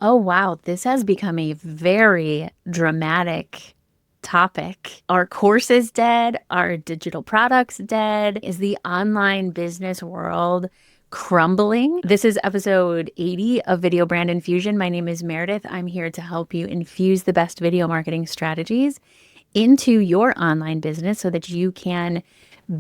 Oh, wow. This has become a very dramatic topic. Are courses dead? Are digital products dead? Is the online business world crumbling? This is episode 80 of Video Brand Infusion. My name is Meredith. I'm here to help you infuse the best video marketing strategies into your online business so that you can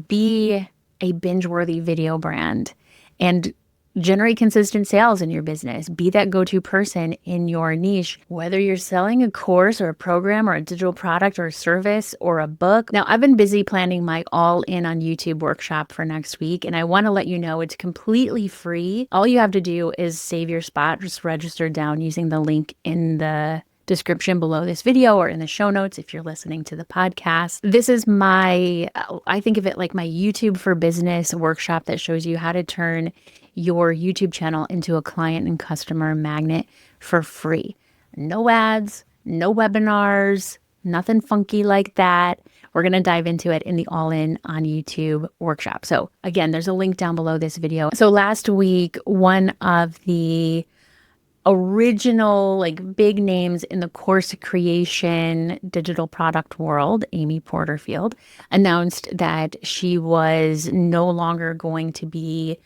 be a binge-worthy video brand and generate consistent sales in your business. Be that go-to person in your niche, whether you're selling a course or a program or a digital product or a service or a book. Now, I've been busy planning my all-in on YouTube workshop for next week, and I want to let you know it's completely free. All you have to do is save your spot, just register down using the link in the description below this video or in the show notes if you're listening to the podcast. This is I think of it like my YouTube for Business workshop that shows you how to turn your YouTube channel into a client and customer magnet for free. No ads, no webinars, nothing funky like that. We're going to dive into it in the All-In on YouTube workshop. So again, there's a link down below this video. So last week, one of the original big names in the course creation digital product world, Amy Porterfield, announced that she was no longer going to be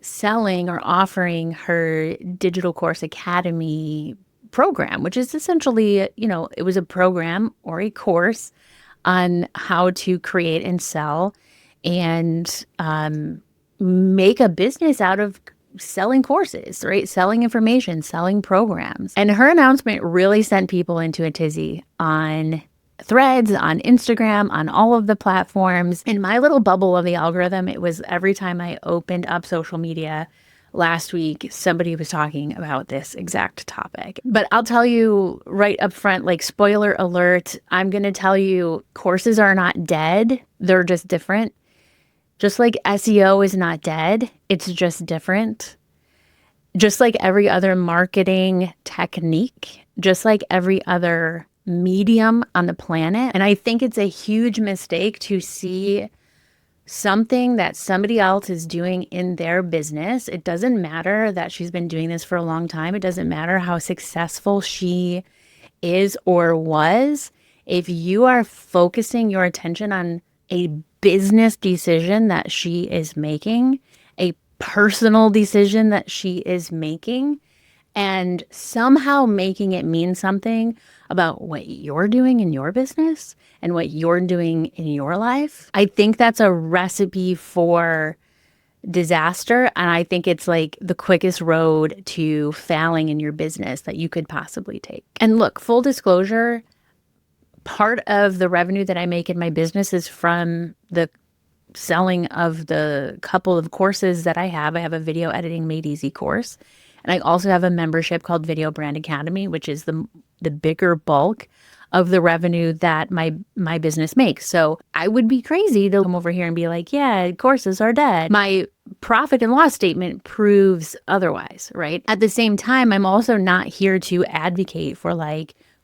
selling or offering her Digital Course Academy program, which is essentially, it was a program or a course on how to create and sell and make a business out of selling courses, right? Selling information, selling programs. And her announcement really sent people into a tizzy on Threads, on Instagram, on all of the platforms. In my little bubble of the algorithm, it was every time I opened up social media last week, somebody was talking about this exact topic. But I'll tell you right up front, spoiler alert, I'm going to tell you courses are not dead. They're just different. Just like SEO is not dead, it's just different. Just like every other marketing technique, just like every other medium on the planet. And I think it's a huge mistake to see something that somebody else is doing in their business. It doesn't matter that she's been doing this for a long time. It doesn't matter how successful she is or was. If you are focusing your attention on a business decision that she is making, a personal decision that she is making, and somehow making it mean something about what you're doing in your business and what you're doing in your life, I think that's a recipe for disaster. And I think it's the quickest road to failing in your business that you could possibly take. And look, full disclosure, part of the revenue that I make in my business is from the selling of the couple of courses that I have. I have a video editing made easy course. And I also have a membership called Video Brand Academy, which is the bigger bulk of the revenue that my business makes. So I would be crazy to come over here and be like, yeah, courses are dead. My profit and loss statement proves otherwise, right? At the same time, I'm also not here to advocate for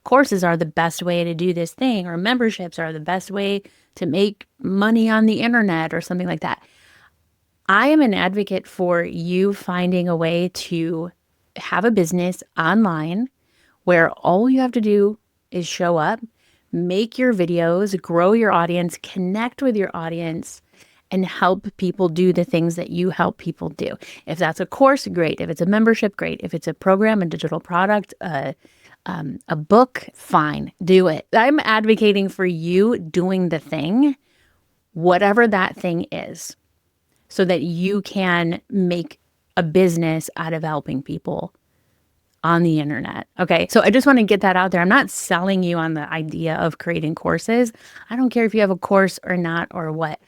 courses are the best way to do this thing, or memberships are the best way to make money on the internet or something like that. I am an advocate for you finding a way to have a business online where all you have to do is show up, make your videos, grow your audience, connect with your audience, and help people do the things that you help people do. If that's a course, great. If it's a membership, great. If it's a program, a digital product, a book, fine, do it. I'm advocating for you doing the thing, whatever that thing is, so that you can make a business out of helping people on the internet. Okay, so I just want to get that out there. I'm not selling you on the idea of creating courses. I don't care if you have a course or not or what.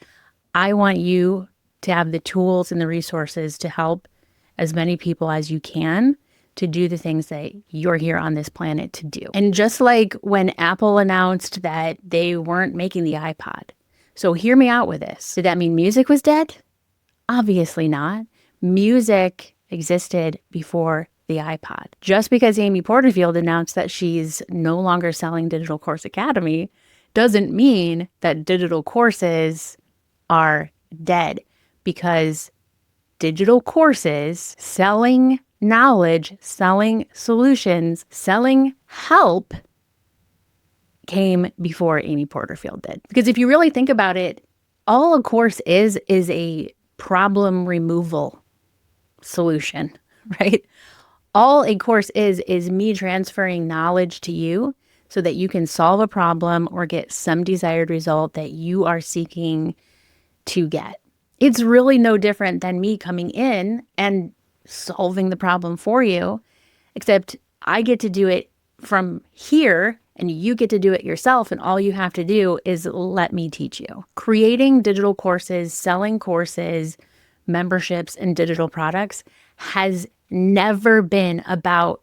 I want you to have the tools and the resources to help as many people as you can to do the things that you're here on this planet to do. And just like when Apple announced that they weren't making the iPod. So hear me out with this. Did that mean music was dead? Obviously not. Music existed before the iPod. Just because Amy Porterfield announced that she's no longer selling Digital Course Academy doesn't mean that digital courses are dead, because digital courses, selling knowledge, selling solutions, selling help came before Amy Porterfield did. Because if you really think about it, all a course is a problem removal solution, right? All a course is me transferring knowledge to you so that you can solve a problem or get some desired result that you are seeking to get. It's really no different than me coming in and solving the problem for you, except I get to do it from here and you get to do it yourself. And all you have to do is let me teach you. Creating digital courses, selling courses, memberships, and digital products has never been about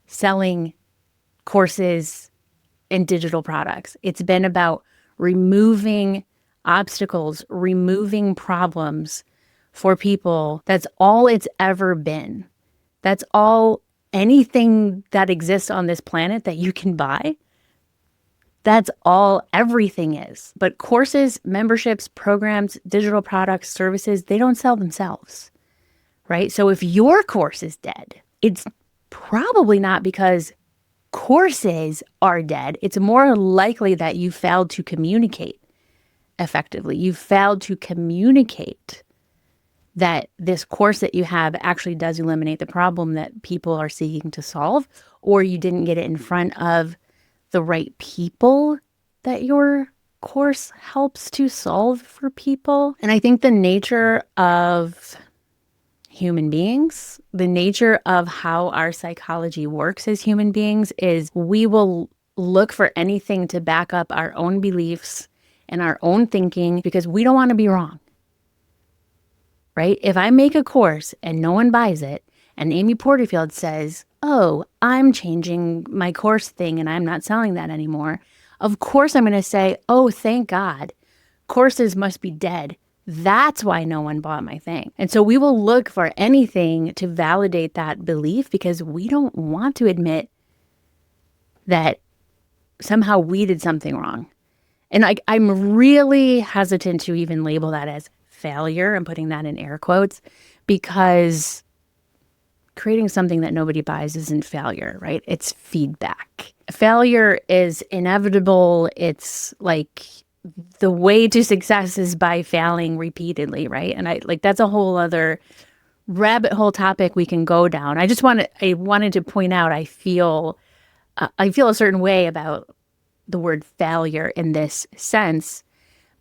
selling courses and digital products. It's been about removing obstacles, removing problems for people. That's all it's ever been. That's all anything that exists on this planet that you can buy. That's all everything is. But courses, memberships, programs, digital products, services, they don't sell themselves, right? So if your course is dead, it's probably not because courses are dead. It's more likely that you failed to communicate effectively. You failed to communicate that this course that you have actually does eliminate the problem that people are seeking to solve, or you didn't get it in front of the right people that your course helps to solve for people. And I think the nature of human beings, the nature of how our psychology works as human beings is we will look for anything to back up our own beliefs and our own thinking because we don't want to be wrong, right? If I make a course and no one buys it and Amy Porterfield says, oh, I'm changing my course thing and I'm not selling that anymore, of course I'm going to say, oh, thank God, courses must be dead. That's why no one bought my thing. And so we will look for anything to validate that belief because we don't want to admit that somehow we did something wrong. And I'm really hesitant to even label that as failure. I'm putting that in air quotes because creating something that nobody buys isn't failure, right? It's feedback. Failure is inevitable. It's like the way to success is by failing repeatedly, right? And that's a whole other rabbit hole topic we can go down. I wanted to point out I feel a certain way about the word failure in this sense,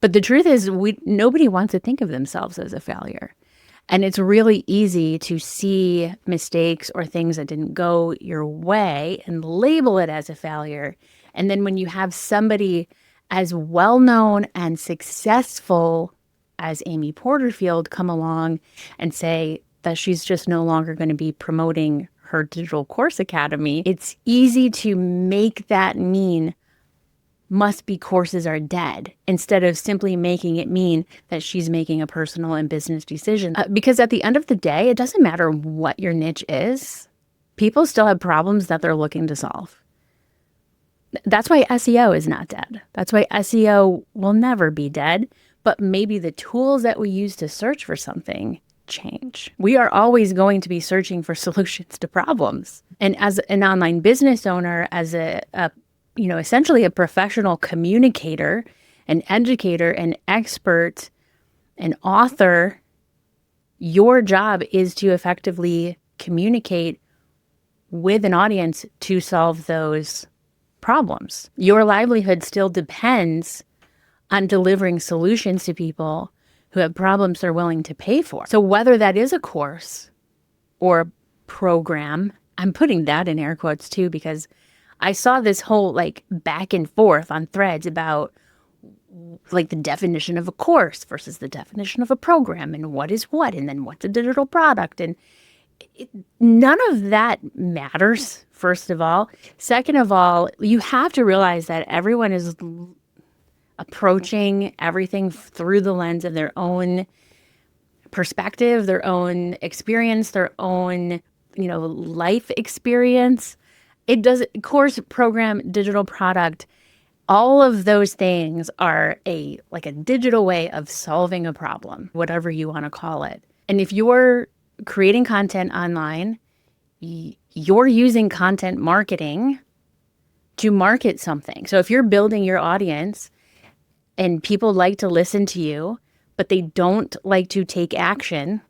but the truth is nobody wants to think of themselves as a failure. And it's really easy to see mistakes or things that didn't go your way and label it as a failure. And then when you have somebody as well-known and successful as Amy Porterfield come along and say that she's just no longer going to be promoting her digital course academy, it's easy to make that mean must be courses are dead instead of simply making it mean that she's making a personal and business decision. Because at the end of the day, it doesn't matter what your niche is. People still have problems that they're looking to solve. That's why SEO is not dead. That's why SEO will never be dead. But maybe the tools that we use to search for something change. We are always going to be searching for solutions to problems. And as an online business owner, as essentially a professional communicator, an educator, an expert, an author, your job is to effectively communicate with an audience to solve those problems. Your livelihood still depends on delivering solutions to people who have problems they're willing to pay for. So whether that is a course or a program, I'm putting that in air quotes too, because I saw this whole back and forth on threads about the definition of a course versus the definition of a program and what is what, and then what's a digital product. And none of that matters, first of all. Second of all, you have to realize that everyone is approaching everything through the lens of their own perspective, their own experience, their own, life experience. It does course, program, digital product. All of those things are a digital way of solving a problem, whatever you want to call it. And if you're creating content online, you're using content marketing to market something. So if you're building your audience and people like to listen to you, but they don't like to take action,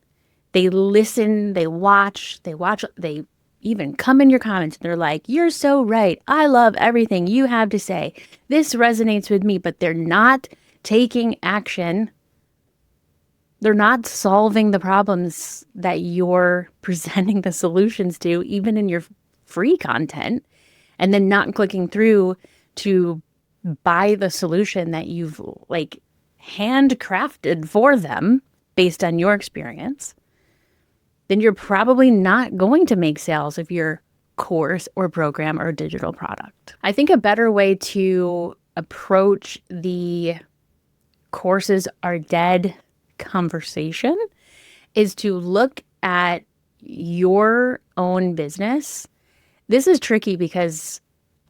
they listen, they watch, they even come in your comments and they're like, you're so right. I love everything you have to say. This resonates with me, but they're not taking action. They're not solving the problems that you're presenting the solutions to, even in your free content, and then not clicking through to buy the solution that you've like handcrafted for them based on your experience, then you're probably not going to make sales of your course or program or digital product. I think a better way to approach the courses are dead conversation is to look at your own business. This is tricky because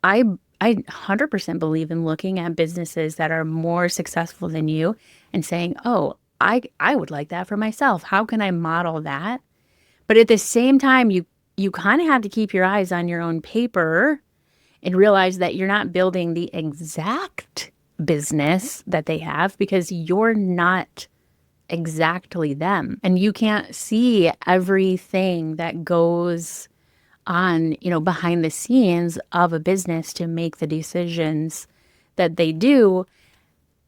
I 100% believe in looking at businesses that are more successful than you and saying, oh, I would like that for myself. How can I model that? But at the same time, you kind of have to keep your eyes on your own paper and realize that you're not building the exact business that they have because you're not exactly them. And you can't see everything that goes on, behind the scenes of a business to make the decisions that they do.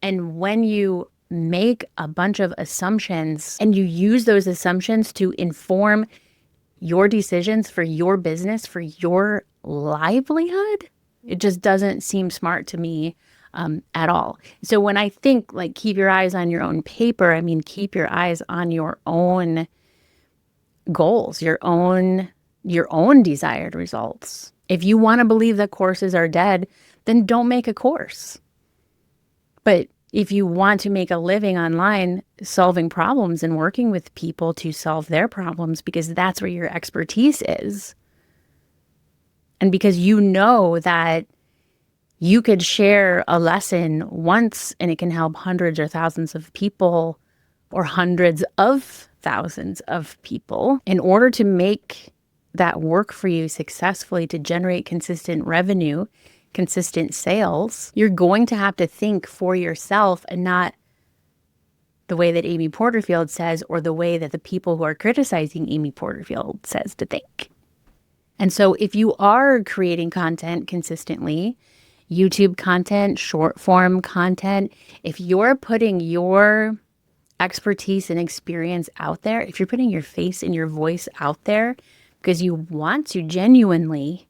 And when you make a bunch of assumptions and you use those assumptions to inform your decisions for your business, for your livelihood, it just doesn't seem smart to me at all. So when I think like keep your eyes on your own paper, I mean, keep your eyes on your own goals, your own desired results. If you want to believe that courses are dead, then don't make a course. But if you want to make a living online solving problems and working with people to solve their problems because that's where your expertise is, and because you know that you could share a lesson once and it can help hundreds or thousands of people or hundreds of thousands of people, in order to make that work for you successfully, to generate consistent revenue, consistent sales, you're going to have to think for yourself and not the way that Amy Porterfield says or the way that the people who are criticizing Amy Porterfield says to think. And so if you are creating content consistently, YouTube content, short form content, if you're putting your expertise and experience out there, if you're putting your face and your voice out there because you want to genuinely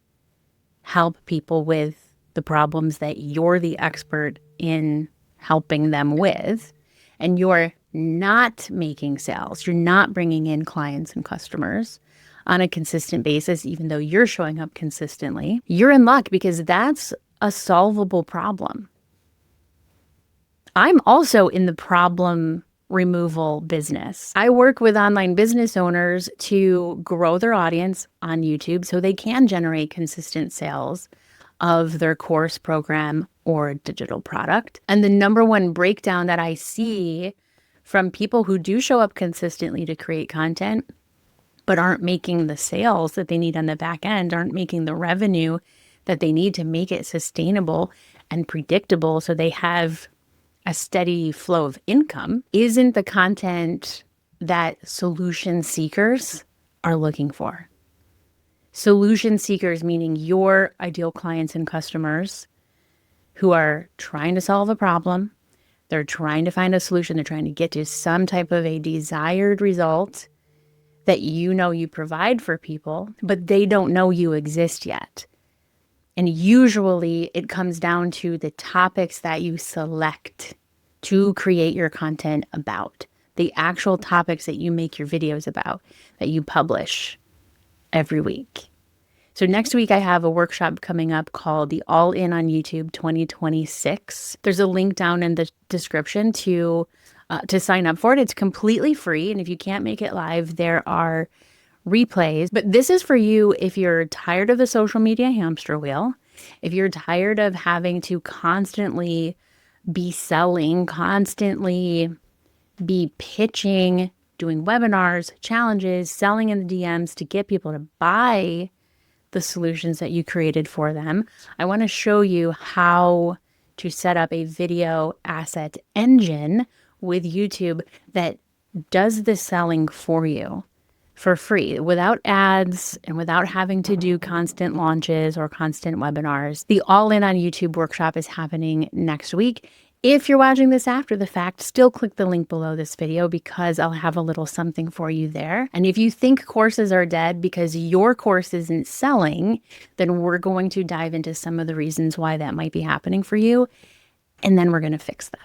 help people with the problems that you're the expert in helping them with, and you're not making sales, you're not bringing in clients and customers on a consistent basis, even though you're showing up consistently, you're in luck because that's a solvable problem. I'm also in the problem removal business. I work with online business owners to grow their audience on YouTube so they can generate consistent sales of their course, program, or digital product. And the number one breakdown that I see from people who do show up consistently to create content, but aren't making the sales that they need on the back end, aren't making the revenue that they need to make it sustainable and predictable so they have a steady flow of income, isn't the content that solution seekers are looking for. Solution seekers, meaning your ideal clients and customers who are trying to solve a problem, they're trying to find a solution, they're trying to get to some type of a desired result that you provide for people, but they don't know you exist yet. And usually it comes down to the topics that you select to create your content about, the actual topics that you make your videos about, that you publish every week. So next week I have a workshop coming up called the All In on YouTube 2026. There's a link down in the description to sign up for it. It's completely free. And if you can't make it live, there are replays. But this is for you if you're tired of the social media hamster wheel, if you're tired of having to constantly be selling, constantly be pitching doing webinars, challenges, selling in the DMs to get people to buy the solutions that you created for them. I want to show you how to set up a video asset engine with YouTube that does the selling for you for free, without ads and without having to do constant launches or constant webinars. The All In on YouTube workshop is happening next week. If you're watching this after the fact, still click the link below this video because I'll have a little something for you there. And if you think courses are dead because your course isn't selling, then we're going to dive into some of the reasons why that might be happening for you, and then we're going to fix them.